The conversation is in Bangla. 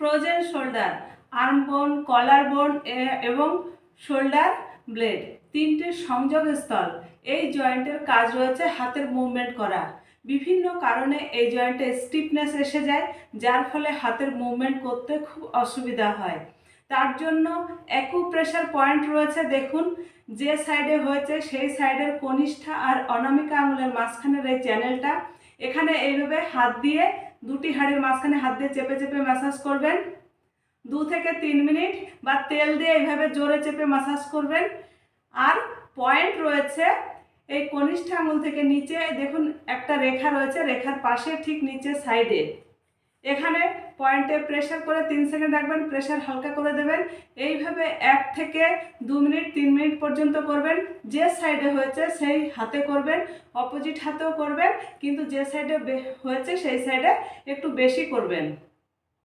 ফ্রোজেন শোল্ডার, আর্ম বোন, কলার বোন এবং শোল্ডার ব্লেড, তিনটে সংযোগস্থল। এই জয়েন্টের কাজ রয়েছে হাতের মুভমেন্ট করা। বিভিন্ন কারণে এই জয়েন্টে স্টিফনেস এসে যায়, যার ফলে হাতের মুভমেন্ট করতে খুব অসুবিধা হয়। তার জন্য অ্যাকুপ্রেশার পয়েন্ট রয়েছে। দেখুন, যে সাইডে হয়েছে সেই সাইডের কনিষ্ঠা আর অনামিকা আঙুলের মাঝখানের এই চ্যানেলটা, এখানে এইভাবে হাত দিয়ে দুটি হাড়ের মাঝখানে হাত দিয়ে চেপে চেপে ম্যাসাজ করবেন 2 থেকে 3 মিনিট, বা তেল দিয়ে এইভাবে জোরে চেপে ম্যাসাজ করবেন। আর পয়েন্ট রয়েছে এই কনিষ্ঠ আঙুল থেকে নিচে, দেখুন একটা রেখা রয়েছে, রেখার পাশে ঠিক নিচে সাইডে এখানে পয়েন্টে প্রেসার করে 3 সেকেন্ড রাখবেন, প্রেসার হালকা করে দেবেন। এইভাবে 1 থেকে 2 মিনিট 3 মিনিট পর্যন্ত করবেন। যে সাইডে হয়েছে সেই হাতে করবেন, অপোজিট হাতেও করবেন, কিন্তু যে সাইডে হয়েছে সেই সাইডে একটু বেশি করবেন।